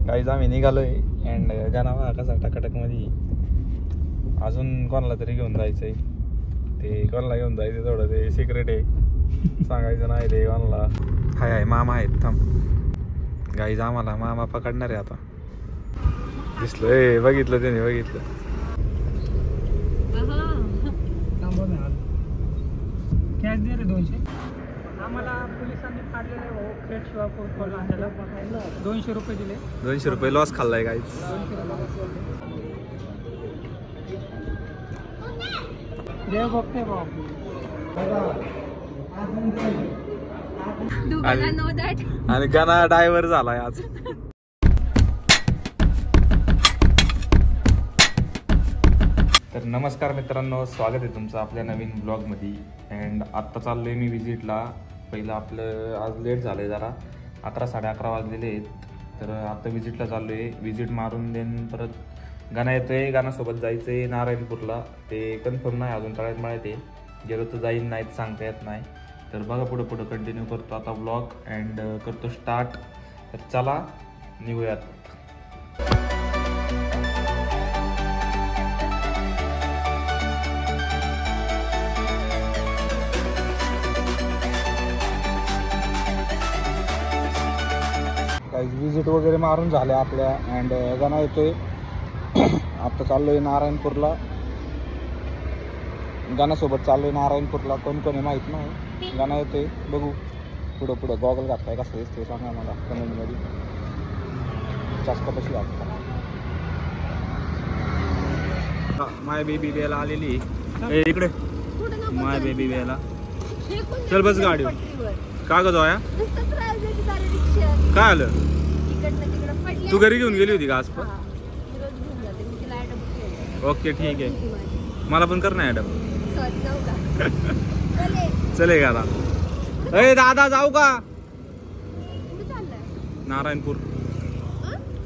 Guys आम्ही निघालोय and गाणा कसा टकाटक मध्ये अजून कोणाला तरी घेऊन जायचंय. ते कोणाला घेऊन जायचं थोडं ते सिक्रेट आहे, सांगायचं नाही ते कोणाला. हाय मामा आहेत. थांब गाईज आम्हाला मामा पकडणार आहे आता. दिसलं बघितलं त्याने बघितलं. कॅश दे रे 200. आम्हाला पोलिसांनी फाडलेले क्रेट शिवाय 200 रुपये दिले. 200 रुपये लॉस खाल्लाय गाईज. देव बघते आणि गाणा डायव्हर झालाय आज. तर नमस्कार मित्रांनो, स्वागत आहे तुमचं आपल्या नवीन ब्लॉगमध्ये. अँड आत्ता चाललो आहे मी विजिटला. पहिलं आपलं आज लेट झालं आहे जरा, 11 साडे 11 वाजलेले आहेत. तर आत्ता विजिटला चाललो आहे. विजिट मारून देन परत गाणा येतो आहे. गाण्यासोबत जायचं आहे नारायणपूरला. ते कन्फर्म नाही अजून, तळ्यात मळ्यात आहे. गेलो तर जाईन, नाही तर सांगता येत नाही. तर बघा पुढं कंटिन्यू करतो आता ब्लॉग अँड करतो स्टार्ट. तर चला निघूयात. विजिट वगैरे मारून झाले आपल्या अँड गाणा येतोय. आता चाललोय नारायणपूरला. गाण्यासोबत चाललोय नारायणपूरला. कोण कोण आहे माहीत नाही. गाणा येतोय, बघू पुढं गॉगल घातलाय कसं दिसतोय सांगा मला कमेंटमध्ये. जास्त कशी वाटतं. माय बेबी बेला आलेली इकडे. माय बेबी बेला चल बस गाडी. का ग जोया काय आलं? तू घरी घेऊन गेली होती का आज पण? ओके ठीक आहे. मला पण कर ना ॲडम. चले का दादा? अरे दादा जाऊ का?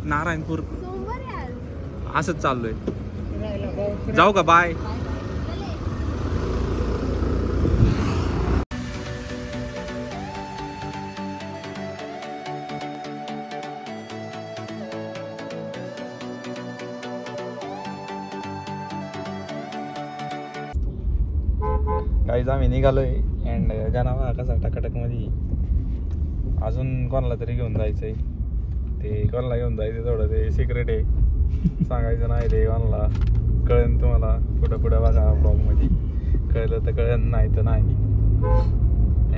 नारायणपूर असंच चाललोय. जाऊ का? बाय. गाईज आम्ही निघालोय अँड गाणा कसा टकाटक मध्ये अजून कोणाला तरी घेऊन जायचंय. ते कोणाला घेऊन जायचं थोडं ते सिक्रेट आहे, सांगायचं नाही ते कोणाला. कळेन तुम्हाला पुढं बघा ब्लॉगमध्ये. कळलं तर कळेन, नाही तर नाही.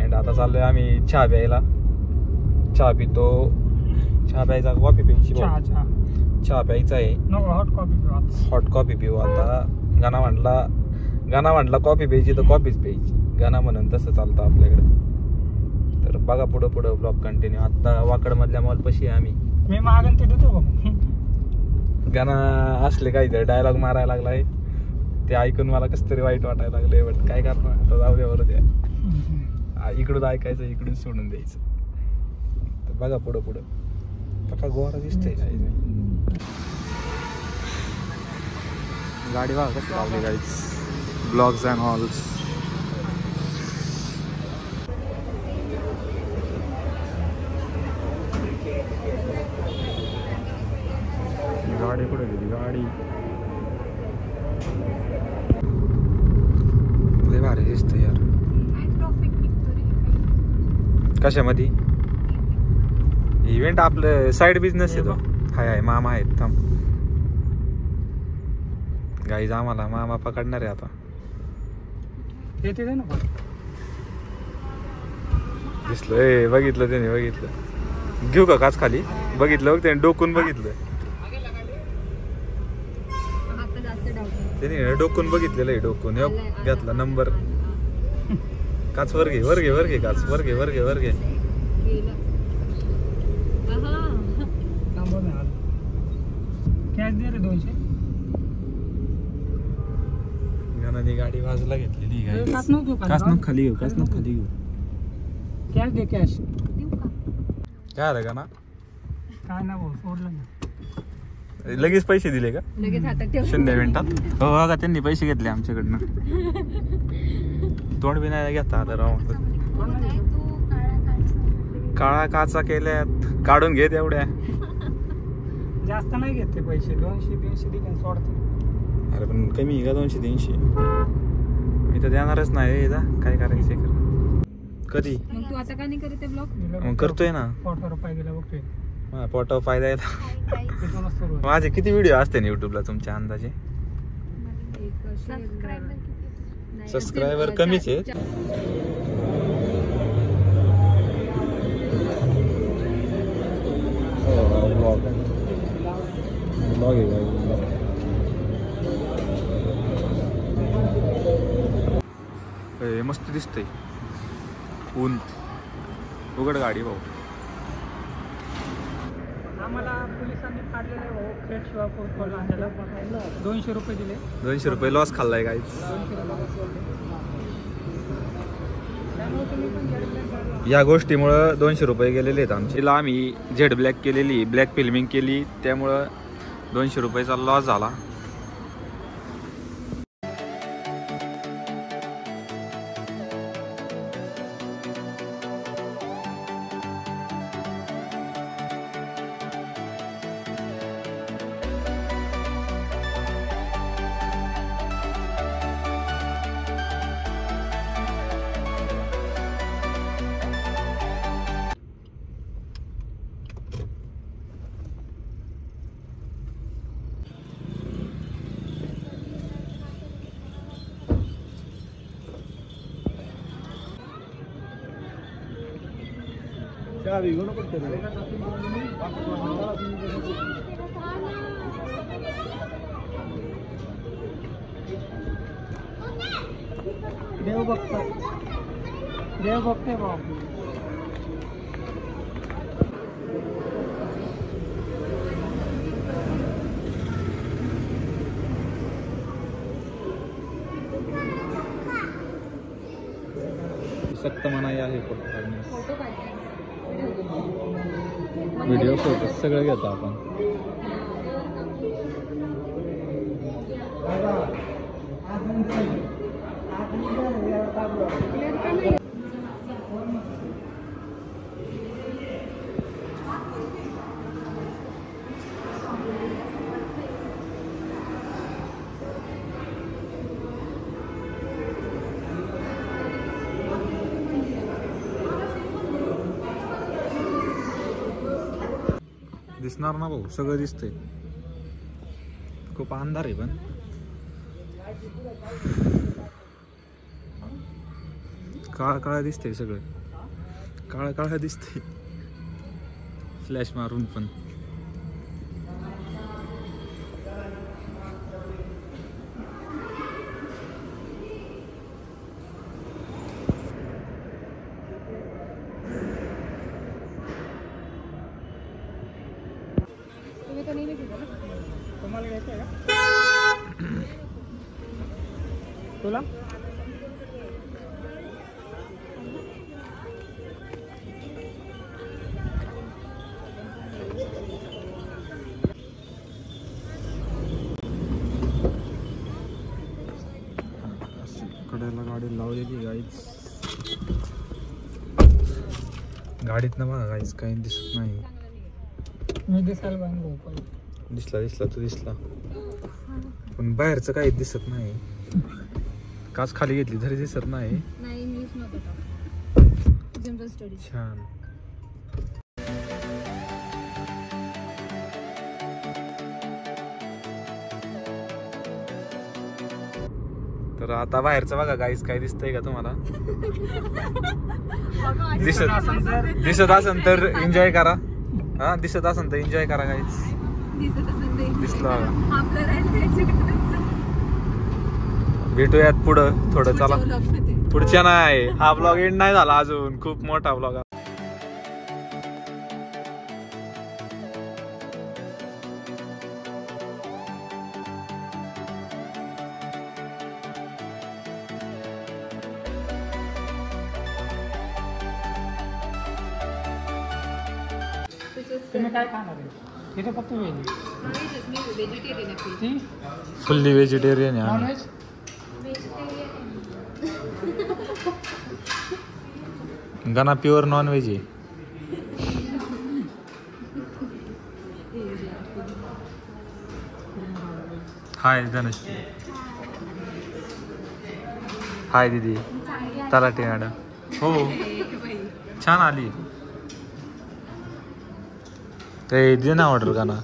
अँड आता चाललोय आम्ही चहा प्यायला. चहा पितो. चहा प्यायचा, कॉफी प्यायची. चहा प्यायचा आहे. हॉट कॉफी पिऊ आता. गाणा म्हटला कॉफी प्यायची तर कॉफीच प्यायची. गाणा म्हणून तसं चालतं आपल्याकडे. तर बघा पुढं ब्लॉग कंटिन्यू. आता वाकड मधल्या मॉलपाशी आम्ही. मी मागून ते देतो गाणा असले काहीतरी डायलॉग मारायला लागलाय. ते ऐकून मला कसं तरी वाईट वाटायला लागलंय. बट काय करणार आता, जाऊ द्या बरं द्या. इकडून ऐकायचं, इकडून सोडून द्यायचं. तर बघा पुढं पक्का गोरा दिसतंय काय. गाडी बघा कसं लावली गाईच. Blogs and halls. गाडी कुठे गेली गाडी? लय भारी दिसतंय यार. कशामध्ये? इव्हेंट आपलं साईड बिझनेस आहे तो. हाय मामा आहेत. थांब गाईज आम्हाला मामा पकडणार आहे आता. दिसलं बघितलं त्याने बघितलं. घेऊ का काच खाली? बघितलं बघ त्याने डोकून बघितलं. त्याने डोकून बघितलेलं आहे. डोकून घातला नंबर. काच वर घे काच वर घे. कॅश दे रे 200. गाण्याने गाडी बाजूला घेतलेली. काच नको खाली घेऊ. कॅश दे कॅश. काय आलं गाणा? काय ना भाऊ, सोडलं ना. लगेच पैसे दिले का? लगेच हातात ठेव. 0 मिनिटात. हो बघा त्यांनी पैसे घेतले आमच्याकडनं. तोंड बी नाही घेता आता राव. काळा काचा केल्यात. काढून घे तेवढ्या. जास्त नाही घेत ते पैसे, 200-300 दिले सोडते. अरे पण कमी आहे का 200-300? मी तर देणारच नाही एकदा, काय करायचं कर. कधी मग तू आता का नाही करत ब्लॉग? मग करतोय ना. ₹4 गेला बघतोय. पोटावर फायदा यायला. तिथूनच सुरू आहे. माझे किती व्हिडिओ असते ना युट्यूबला तुमच्या अंदाजे? सबस्क्रायबर कमीच आहेत. मस्त दिसतंय. ऊन उघड गाडी भाऊ. आम्हाला पोलिसांनी फाडलेलं आहे भाऊ, क्रेट शिवापूर खोला त्याला ₹200 दिले. ₹200 लॉस खाल्लाय गाईच. त्यामुळे तुम्ही पण झेड ब्लॅक गाडी या गोष्टीमुळं ₹200 गेलेले आहेत आमचे. तिला आम्ही झेड ब्लॅक केलेली, ब्लॅक फिल्मिंग केली, त्यामुळं ₹200 लॉस झाला. देव बघते भाऊ. सक्त मनाई आहे व्हिडिओ फोटो सगळं घेतो आपण. दिसणार ना भाऊ, सगळं दिसतंय. खूप अंधार आहे पण काळा काळा दिसतंय, सगळं काळा काळा दिसतंय फ्लॅश मारून पण. तुम्हाला घ्यायचं आहे का तुला? कडेला गाडी लावलेली गाईच. गाडीत ना बघा गाईच काही दिसत नाही. मी दिसायला बांधलो पण दिसला तू दिसला, पण बाहेरचं काही दिसत नाही. काच खाली घेतली तरी दिसत नाही. छान. तर आता बाहेरचं बघा गाईस, काय दिसतंय का तुम्हाला? दिसत असेल तर एन्जॉय करा. हा, दिसत असेल तर एन्जॉय करा गाईस. दिसलं भेटूयात पुढं थोडं. चला पुढच्या नाही, हा ब्लॉग एंड नाही झाला अजून, खूप मोठा ब्लॉग. तुम्ही काय खाणार आहे? इथे फक्त व्हेज. फुल्ली व्हेजिटेरियन आहे. नॉनव्हेज गणा प्युअर नॉन व्हेज आहे. हाय धनुश्री. हाय दीदी. तलाठी मॅडम. हो छान आली. ते दे ना ऑर्डर का ना.